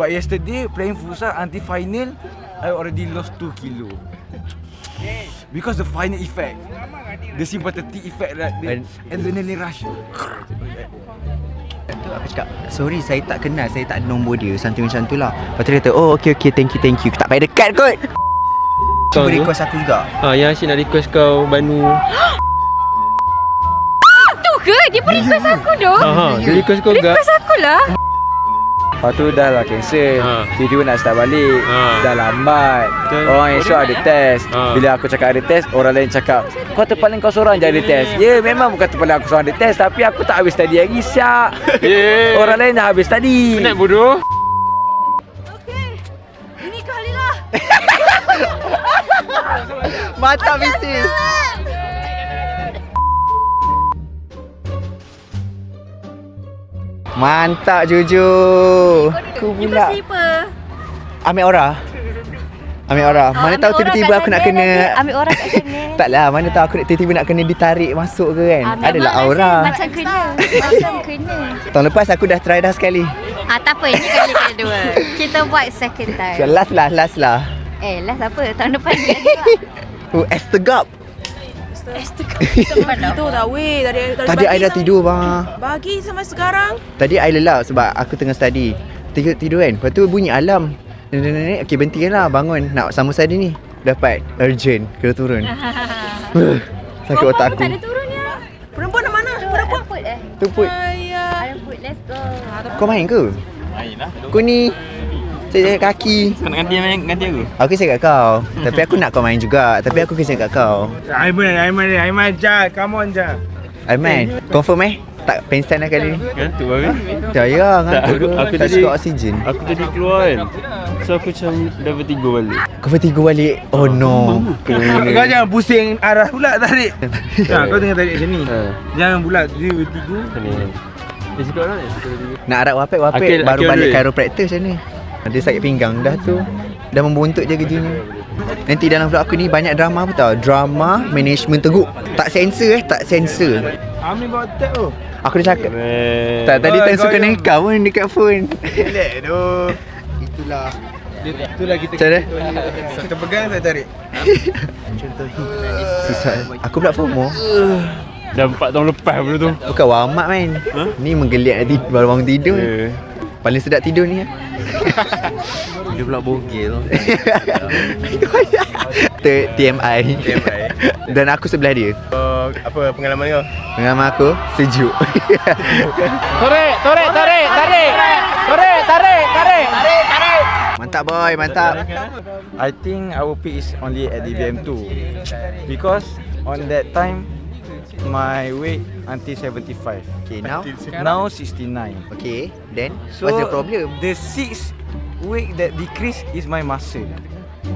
But yesterday playing futsal until final, I already lost 2 kilo. Because the final effect, the sympathetic effect, like the adrenaline rush. Aku cakap, sorry saya tak kenal, saya tak ada nombor dia, something macam tu lah. Lepas tu dia kata, oh okay, thank you. Tak payah dekat kot. Cuba request aku juga. Yang Asyik nak request kau Banu. Tu ke? Dia pun request aku doh. Dia request kau gak. Request aku lah. Lepas tu dah lah cancel. Tiba-tiba nak start balik. Dah lambat. Orang esok ada test. Bila aku cakap ada test, orang lain cakap, kau terpaling kau seorang je ada test. Ya, memang bukan terpaling aku seorang ada test, tapi aku tak habis tadi lagi, siap. Orang lain dah habis tadi. Penat bodoh. Okey. Ini kali lah. Mantap bisnis. Mantap jujur. Aku pula ambil aura. Mana tahu tiba-tiba aku nak kena ambil orang kat sana. Taklah, mana tahu aku tiba-tiba nak kena ditarik masuk ke kan. Adalah aura. Macam kena. Tahun lepas aku dah try dah sekali. Tak apa, ini kali kedua. Kita buat second time. So, last lah. Last apa? Tahun depan lagi lah. Estegap. Tidur dah weh. Tadi I dah tidur bang. Bagi sampai sekarang. Tadi I lelap sebab aku tengah study. Tidur kan. Lepas tu bunyi alarm. Nenek, okey berhenti lah, bangun. Nak sambung study ni. Dapat urgent, kena turun. Sakit otak aku. Tak ada turun ya. Perempuan nak mana? Perempuan. Tumput. Put, let's go. Kau main ke? Main lah. Kau ni saya jaga kaki. Kau nak ganti aku? Aku kisah kat kau. Tapi aku nak kau main juga. Tapi aku kisah kat kau. Aiman, Jal, come on Jal. Aiman, confirm tak pensan lah kali ni? Gantuk lah kan? Ya, ngantuk tu. Aku Tak tadi suka oksigen. Aku tadi keluar kan. So aku macam dah bertiga balik. Kau bertiga balik? Oh no. Kau jangan pusing arah pula tarik. Kau tengah tarik macam ni. Jangan bulat, dia bertiga. Ni. Dia cakap lah. Nak harap wapik Akil baru balik duit. chiropractor macam ni. Dia sakit pinggang dah tu. Dah membuntut je kerjanya. Nanti dalam vlog aku ni banyak drama apa tau. Drama management teruk. Tak sensor. Amin bawa tap tu. Aku dah cakap. Tak, tadi Oi, tak suka kau yang- nikah pun dekat phone. Relax tu. Itulah kita Macam mana? Kita pegang, saya tarik. Susah. Aku pula FOMO. Dah 4 tahun lepas benda tu. Bukan wamak main. Ni menggeliat nanti baru bangun tidur. Paling sedap tidur ni. Dia pula bogel. TMI. Dan aku sebelah dia. Apa pengalaman kau? Pengalaman aku sejuk. Tarik. Mantap boy, mantap. I think our peak is only at DBM2 because on that time my weight until 75. Okay, now. Now 69. Okay, then So what's the problem? The 6 weight that decrease is my muscle.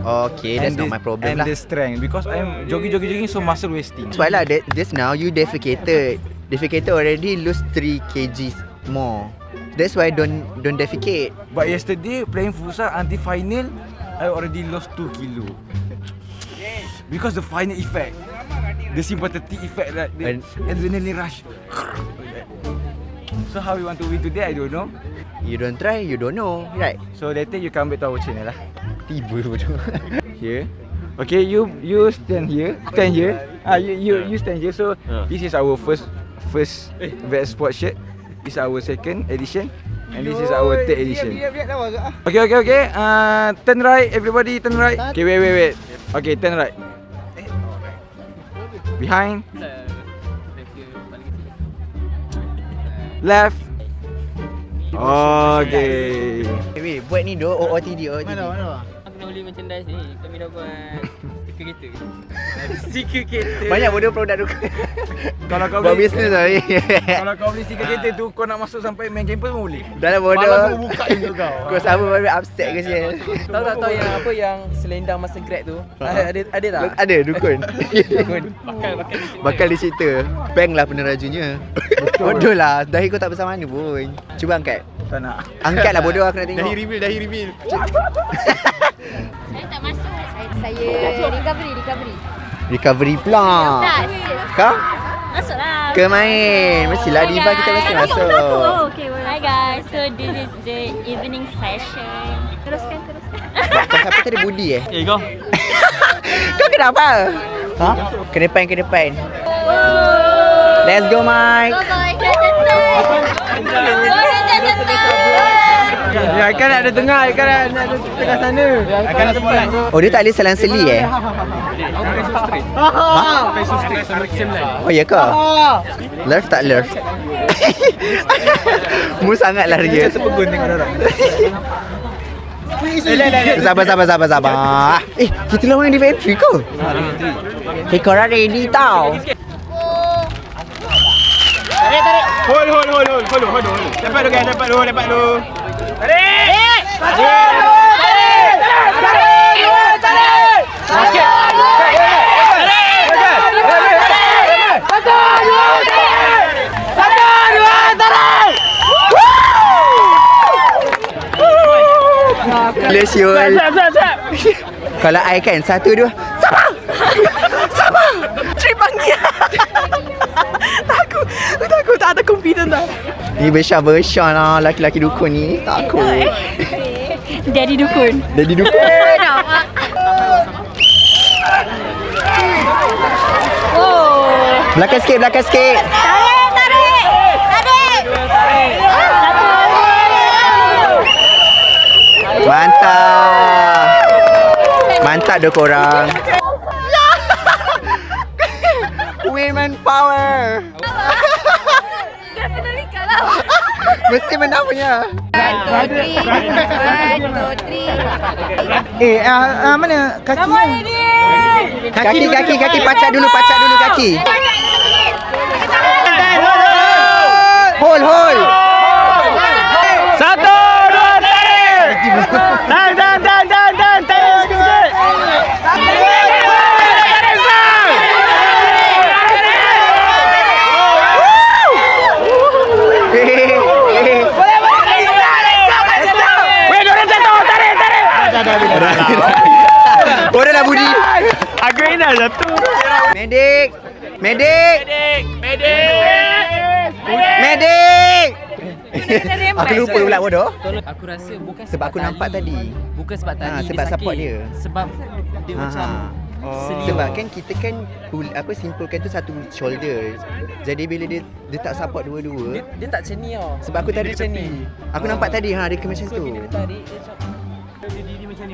Okay, that's not my problem and lah. the strength because I'm jogging so muscle wasting. That's why lah, just now you defecated. Defecated already lose 3 kgs more. That's why don't defecate. But yesterday playing futsal until final, I already lost 2 kilo. Because the final effect, the sympathetic effect, like the adrenaline rush. So how we want to win today, I don't know. You don't try, you don't know, right? So later you come back to our channel lah. Tiba bodoh. Here. Okay, you stand here. You stand here. So this is our first Vet Sport shirt. This is our second edition. And this is our third edition. Okay. Turn right, everybody turn right. Okay, wait. Okay, turn right. Behind. Left. Okay. Wait, buat ni OOTD. Mana? Aku nak beli merchandise ni. Kami dah buat stiker kereta. Stiker kereta. Banyak bodoh produk tu. Kalau kau Buat beli business lah ni. Kalau kau beli stiker kereta tu, kau nak masuk sampai main campus pun boleh. Dah lah bodoh. Malas aku buka je kau. Kau sama baru upset ke sial. Tahu yang apa yang selendang masa grad tu? Ada tak? Ada dukun. Bakal Bakal dia cerita. Bank lah penerajunya. Bodoh lah. Dahi kau tak bersama mana pun. Cuba angkat. Tak nak. Angkat lah bodoh, aku nak tengok. Dahi reveal. Saya tak masuk. Saya recovery. Recovery pula. Tak, Kau? masuklah. Ke main. Mestilah Diva kita mesti masuk. Oh, okay. Hi guys, so this is the evening session. Teruskan. Kau siapa tadi Budi eh? kau. Kau kenapa? Ha? Ke depan. Let's go Mike. Ya, ikan ada tengah, ikan ada tengah sana. Ikan ada tempat. Oh dia tak boleh selang-seli eh? Oh ya ke? Love tak love? Mu sangatlah dia. Terpegun tengok orang. Sabar. Kita lawan di entry ke? Okay, korang ready tau. Hold. Dapat lu. Syul. Kalau I kan 1, 2 Sabar Cik panggil. Takut tak ada confident dah. Ni besar lah laki-laki dukun ni. Takut. Daddy dukun. Belakang sikit. Tarik. Mantap dah korang. Women power. Definitely kalah. Mesti menang punya. 1, 2, 3. Mana kakinya? Kaki pacak dulu kaki. Hold. 1, 2, tarik. Dan. Tarik sikit. Orang dah Budi. Aku ini dah jatuh. Medik. Aku lupa pula bodoh. Aku rasa bukan Sebab aku nampak tadi. Bukan sebab tadi sebab dia support sakit. dia. Sebab dia macam seliu. Sebab kan kita kan simpulkan tu satu shoulder. Jadi bila dia tak support dua-dua. Dia tak macam ni tau. Sebab aku tadi macam ni. Aku nampak tadi dia ke macam tu. Dia tarik dia macam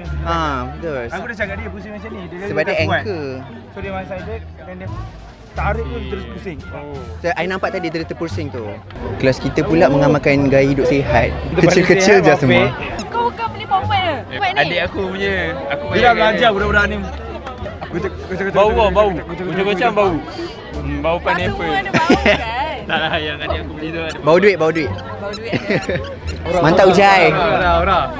Betul. Aku dah cakap dia pusing macam ni. Sebab dia anchor. So dia one sided dan dia tarik pun terus pusing. So, I nampak tadi dia terpusing tu. Kelas kita pula mengamalkan gaya hidup sihat. Kecil-kecil je semua. Kau bukan beli pompa ke? Buat ni. Adik aku punya. Aku Dia dah belajar budak-budak ni. Bau. Macam bau. Bau pineapple. Semua ada bau kan? Tak lah, yang adik aku beli tu ada. Bau duit. Bau duit. Mantap Ujai. Ora.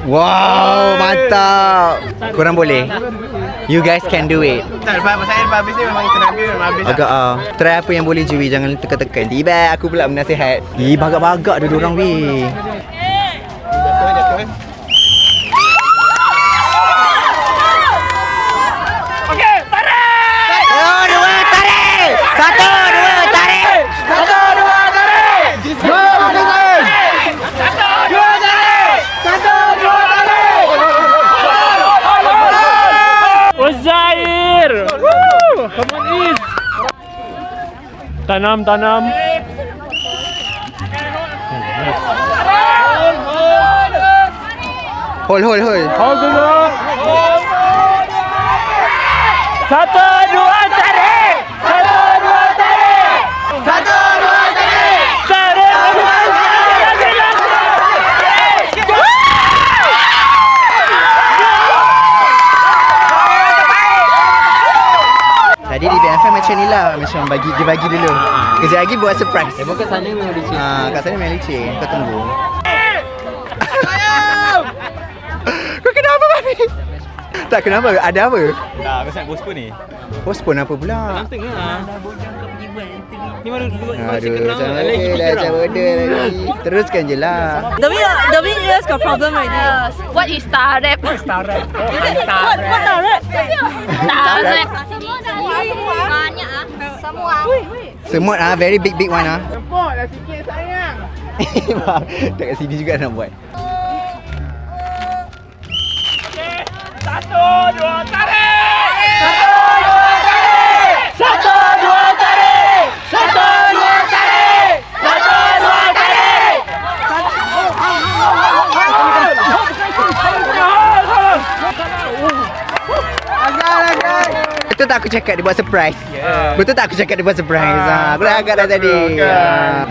Wow, mantap. Korang boleh. You guys can do it. Tak, saya habis ni memang tenaga memang habis. Agak try apa yang boleh Jui, jangan tekan-tekan. Tiba aku pula menasihat. Bagak-bagak dia orang weh. Okey, tarik. 1, 2, tarik. 1, 2, tarik. 1, 2, tarik. 2, tarik. 1, 2, tarik. 1, 2, tarik. Uzair. Woo! Come on Is. Tanam. Hold. Hold dulu. 1, 2, tarik. 1, 2, tarik. 1, 2, tarik. Tarik. Tadi di BFM macam ni lah. Macam dia bagi dulu. Kejap lagi buat surprise. bukan sana memang licin. Kat sana memang licin. Kau tunggu. Kau kenapa Mami? Tak kenapa? Ada apa? Dah, aku nak postpone ni. Postpone apa pula? Tengah. Ni mana duduk Aduh, macam bodoh lagi. Teruskan je lah. David just got problem already. What is tarep? What the Tarep. Banyak ah. Semua. Semut very big one Sempot lah sikit sayang. Dekat sini juga nak buat. Satu, dua, tarik! Satu, dua, tarik! Satu, dua, tarik! Satu, dua, tarik! Betul tak aku cakap dia buat surprise? Betul tak aku cakap dia buat surprise? Aku dah agak dah tadi.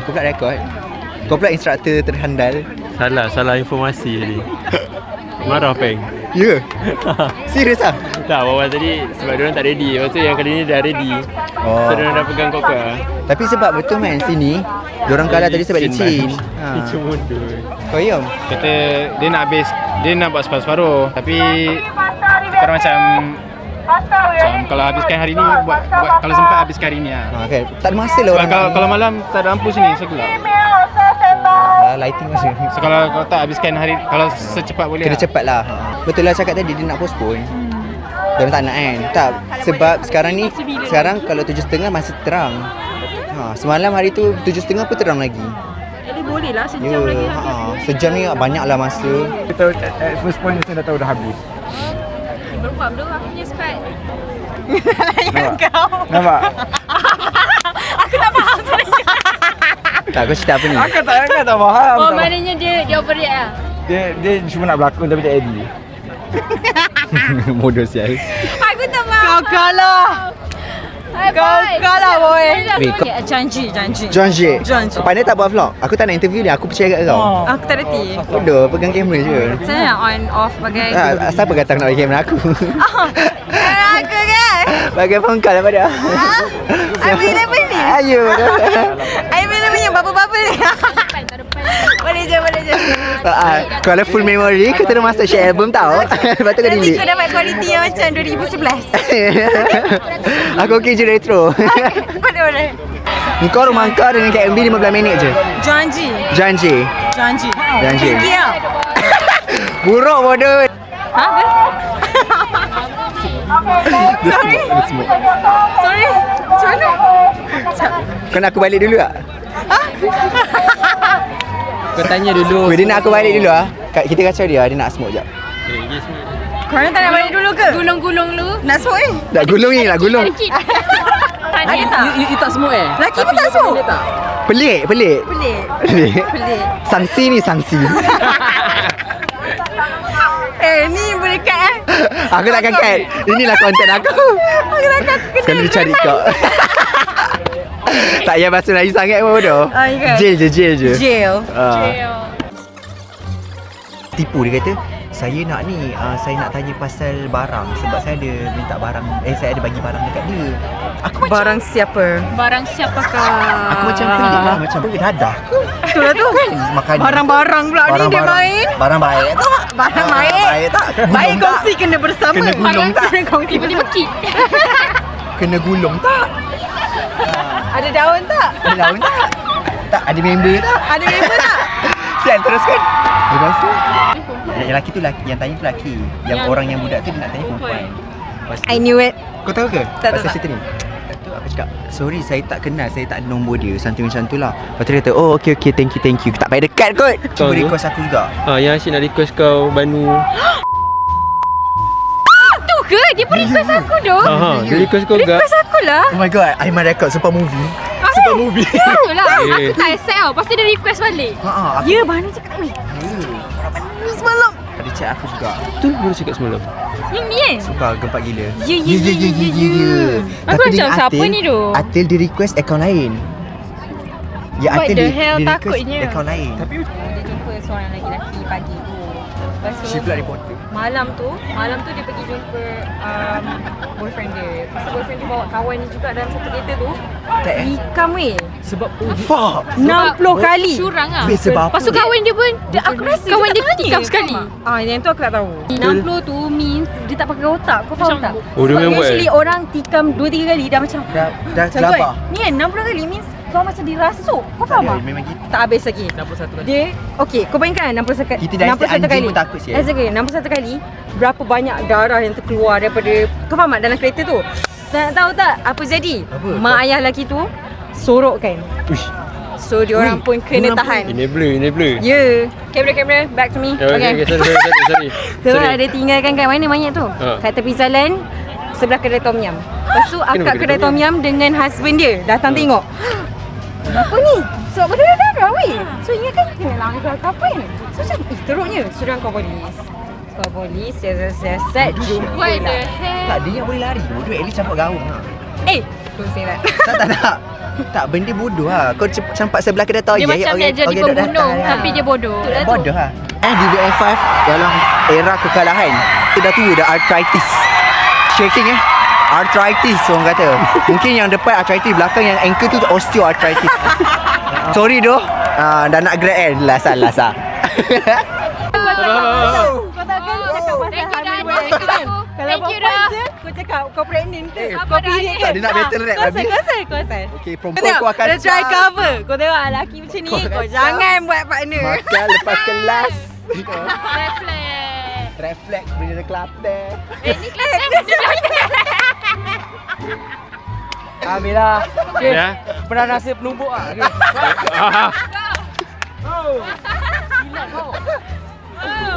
Kau pula rekod. Kau pula instruktor terhandal. Salah informasi tadi. Marah Peng. Ya? Serius ah? Tak, awal tadi sebab diorang tak ready. Lepas tu yang kali ni dah ready. So diorang dah pegang kokar. Tapi sebab betul man sini diorang kalah tadi sebab licin. Itu mundur. Kau yam? Kata dia nak habis, dia nak buat separuh-separuh. Tapi korang macam kalau habiskan hari ni buat kalau sempat habiskan hari ni lah. Okay. Tak ada masa lah orang. Kalau malam tak ada lampu sini, so gelap. Lighting masa. So kalau tak habiskan hari, kalau secepat boleh Kena lah. cepat lah. Betul lah cakap tadi dia nak postpone. Diorang tak nak kan? Tak, sebab sekarang ni, sekarang kalau 7.30 masih terang. Semalam hari tu 7.30 pun terang lagi. Jadi boleh lah sejam lagi lah. Sejam ni banyak lah masa. Kita at first point saya dah tahu dah habis. Berubah dulu aku punya squad. Nampak? Aku tak faham sebenarnya. Tak, kau cerita apa ni? Aku tak faham. Oh, maknanya dia overreact lah. Dia cuma nak berlakon tapi tak edit. Bodoh sial. Aku tak faham. Kau kalah. Kau kalah boy. Janji. Janji. Kau pandai tak buat vlog? Aku tak nak interview dia, aku percaya kat kau. Aku tak reti. Bodoh, pegang kamera je. Saya nak on off bagai Siapa kata nak bagi kamera aku? aku kan. Bagai phone call daripada. I bila ni? Ayo. I bila punya bapa-bapa ni. Boleh je. Kalau full memory, kau terus masuk share album tau. Lepas tu kau Nanti delete. kau dapat kualiti yang macam 2011. Aku okey je retro. Boleh. Kau rumah kau dengan KMB 15 minit je. Janji. Janji. Tinggi lah. Buruk bodoh. Ha? Sorry. Macam mana? Kau nak aku balik dulu tak? Kau tanya dulu. Dia nak aku balik dulu ah. Kita kacau dia nak smoke jap. Korang tak nak balik dulu ke? Gulung-gulung dulu. Nak smoke eh? Nak gulung ni, nak gulung. Tadi tak? You tak smoke eh? Laki pun tak smoke? Pelik. Pelik. Sanksi. Ni boleh cut Aku takkan cut. Inilah konten aku. Aku tak cut. Sekali dia cari kau. Tak payah bahasa Melayu sangat pun bodoh. Ya. Jail je. Jail. Tipu dia kata, saya nak ni, saya nak tanya pasal barang sebab saya ada minta barang, saya ada bagi barang dekat dia. Aku macam Barang siapa? Barang siapakah? Aku macam pelik lah, macam dadah ke? Betul lah tu. Makan Barang-barang pula ni dia main. Barang baik tak? Barang baik. Baik tak? Baik kongsi kena bersama. Kena gulung tak? Kena kongsi Boleh pekik. Kena gulung tak? Ada daun tak? Ada daun tak? Tak, ada member tak? Ada member tak? Sial, teruskan. Lepas tu yang lelaki tu lelaki, yang tanya tu lelaki. Yang orang yang budak tu dia nak tanya perempuan. I knew it. Kau tahu ke? Tak. Pasal cerita ni. Tu aku cakap, sorry saya tak kenal, saya tak ada nombor dia. Something macam tu lah. Lepas tu dia kata, oh okay, thank you. Tak payah dekat kot. Cuba tu? request aku juga. Yang asyik nak request kau Banu. Tu ke? Dia pun request aku doh. Dia request kau juga. Request aku lah. Oh my god, Aiman record super movie. Super movie. Tahu lah. Eh. Aku tak accept tau. Lepas tu dia request balik. Aku Ya, Banu cakap ni. Semalam. ada chat aku juga. Tu baru cakap semalam. Yang ni eh? Sumpah gempak gila. Ya. Aku Tapi macam dengan siapa Atil, ni tu? Atil dia request akaun lain. Ya What Atil the dia hell, request takutnya. akaun lain. Dia jumpa seorang lelaki pagi tu. Lepas tu She pula reporter. malam tu dia pergi jumpa boyfriend dia. Lepas tu boyfriend dia bawa kawan dia juga dalam satu kereta tu. Tak Nikam weh. Sebab fuck. 60 kali. Curang lah. Weh, sebab Lepas tu apa? kawan dia pun Aku rasa kawan dia tak tikam tanya. sekali. Yang tu aku tak tahu. 60 tu means dia tak pakai otak. Kau faham tak? Oh, dia Sebab memang buat usually orang tikam 2-3 kali dah macam dah macam tu kelabah. kan. Ni kan 60 kali means kau macam dirasuk. Kau faham tak? Memang gitu. Tak habis lagi. 61 kali. Dia okey, kau bayangkan 61 kali. Kita dah isteri anjing pun takut sial. Exactly, 61 kali. Berapa banyak darah yang terkeluar daripada kau faham tak dalam kereta tu? Tak tahu tak apa jadi? Apa? Mak ayah lelaki tu sorokkan. Uish. So diorang pun kena tahan. Enabler. Ya. Kamera, back to me. Okay, sorry. Diorang ada tinggalkan kat mana mayat tu? Kat tepi jalan sebelah kedai tom yum. Lepas tu akak kedai tom yum dengan husband dia datang tengok. Apa ni? So benda darah weh. So ingatkan kena langgar ke apa ni? So macam teruknya. So diorang call polis. Siasat jumpa lah. Tak, dia yang boleh lari. Bodoh, at least campak gaung lah. Don't say that. Tak. Tak, benda bodoh lah. Kau campak sebelah kedai toilet. Dia macam nak jadi pembunuh tapi dia bodoh. Bodoh lah. Di VN5 dalam era kekalahan, kita dah tua, dah arthritis. Shaking arthritis orang kata. Mungkin yang depan arthritis, belakang yang ankle tu osteoarthritis. Sorry doh. Dah nak grad kan. Last lah. Thank you dah. Kau cakap kau pregnant ke? Kau period ke? Dia nak battle rap babi. Kau asal. Okay, perempuan kau akan dia try cover. Kau tengok lelaki macam ni, kau jangan buat partner. makan lepas kelas. Reflex. Refleks benda Kelantan. Ni Kelantan. Ambil okay. Ya. Pernah rasa penumbuk lah.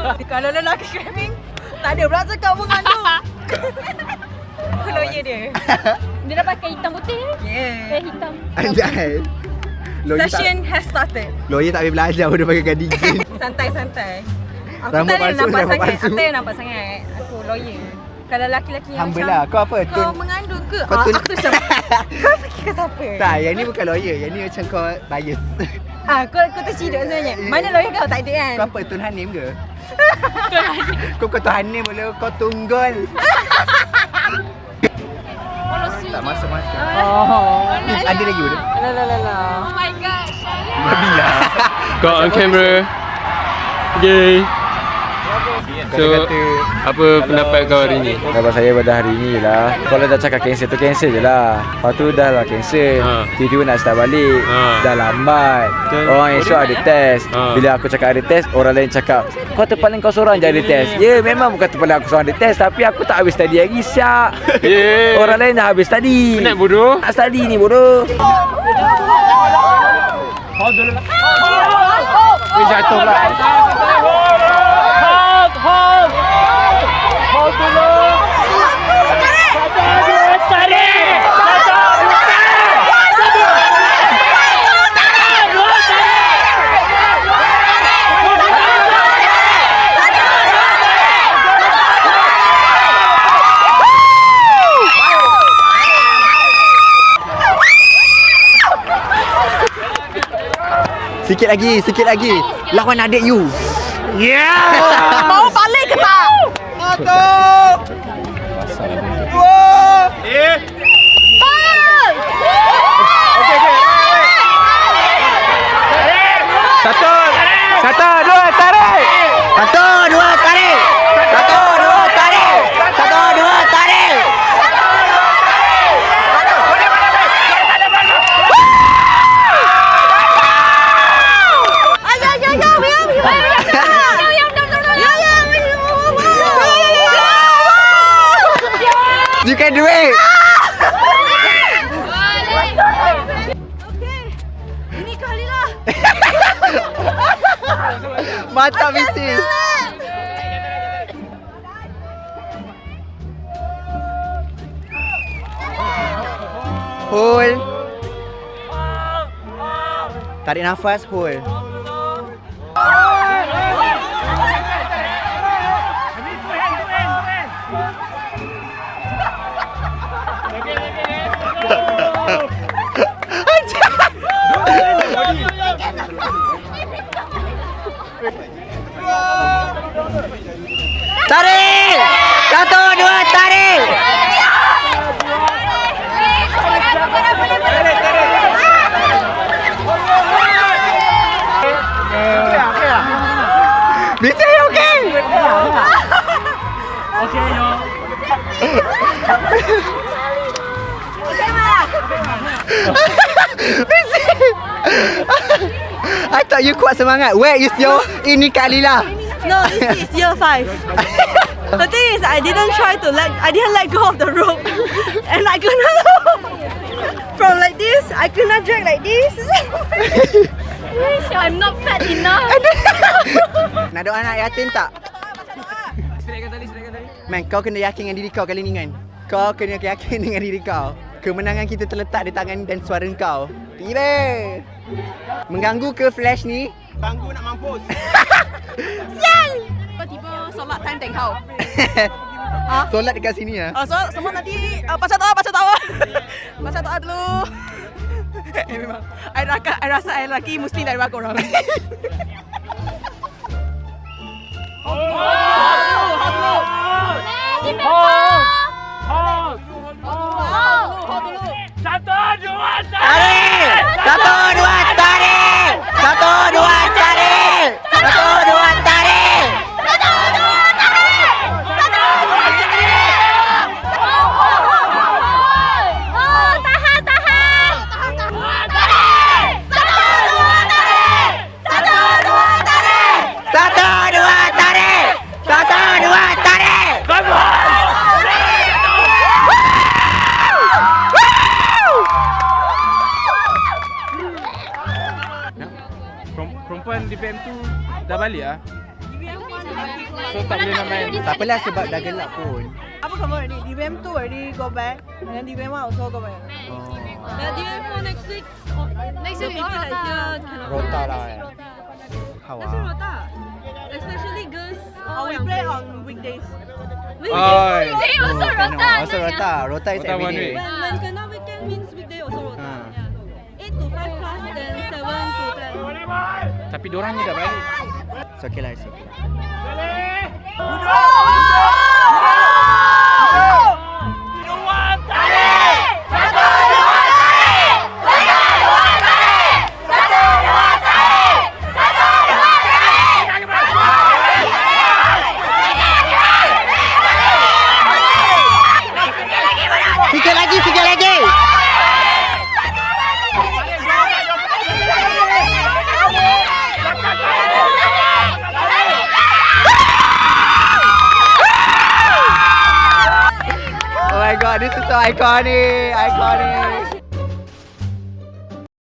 Okay. Kalau lelaki cramming, tak ada pula cakap mengandung. Aku lawyer dia. Dia dah pakai hitam putih ni. Yeah. Hitam. Anjay. Session has started. Lawyer tak boleh belajar pun dia pakai cardigan. Santai. Aku Rambut tak ada palsu, nampak rambut sangat. palsu. Aku tak ada nampak sangat. Aku lawyer. Kalau lelaki-lelaki yang Humble macam lah. Kau apa? kau mengandung ke? Kau tun- Aku tu macam kau fikir ke siapa? Tak, yang ni bukan lawyer. Yang ni macam kau bias. Kau terciduk sebenarnya. Mana lawyer kau tak ada kan? Kau apa? Tun Hanim ke? Kau Tun Hanim boleh kau tunggol. Tak masuk. Ada lagi udah. Lah. Oh my god. Babi lah. Got on camera. Yay. So, apa pendapat kau hari ni? Pendapat saya pada hari ni lah, kalau dah cakap cancel tu cancel je lah. Lepas tu dah lah cancel, tiba-tiba nak start balik, dah lambat. Orang esok ada test. Bila aku cakap ada test, orang lain cakap kau terpaling kau seorang je ada test. Ya memang bukan terpaling aku seorang ada test, tapi aku tak habis study lagi siap. Orang lain dah habis study. Penat bodoh. Tak study ni bodoh. Jatuh pula. Sikit lagi. Lawan adik you. Mau balik ke tak? Satu, dua, tarik. Satu, dua, tarik. You can do it. Ini kali lah. Mantap misi. Hold. Tarik nafas, hold. Tarik! Satu, dua, tarik! Bisa ya, okey? I thought you kuat semangat. Where is your ini Kak Lila? No, this is year 5. The thing is, I didn't let go of the rope, and I couldn't. From like this, I kena drag like this. I'm not fat enough. Nak doa anak yatim tak? Man, kau kena yakin dengan diri kau kali ni kan. Kau kena yakin dengan diri kau. Kemenangan kita terletak di tangan dan suara kau. Tiba. Mengganggu ke flash ni? Bangku nak mampus. Tiba-tiba solat time teng kau. Solat dekat sini ya. So semua nanti baca doa. Baca doa dulu. Memang. I rasa I lelaki mesti dari belakang orang. Perempuan di PM tu dah balik ah. So tak boleh nak main. Tak apalah sebab dah gelap pun. Apa kamu already? DVM 2 already go back, and then DVM 1 also go back. DVM 4 next week. Next week people like here cannot. Rota lah kan. How That's rota. Especially girls. We play on weekdays. They also rota. Also rota. Rota is Rota every one day. week. When kena weekend means weekday also rota. 8 to 5 class, then 7 to 10. Tapi diorangnya dah balik. It's okay lah, it's okay. Sikit lagi. Oh my god, this is so iconic.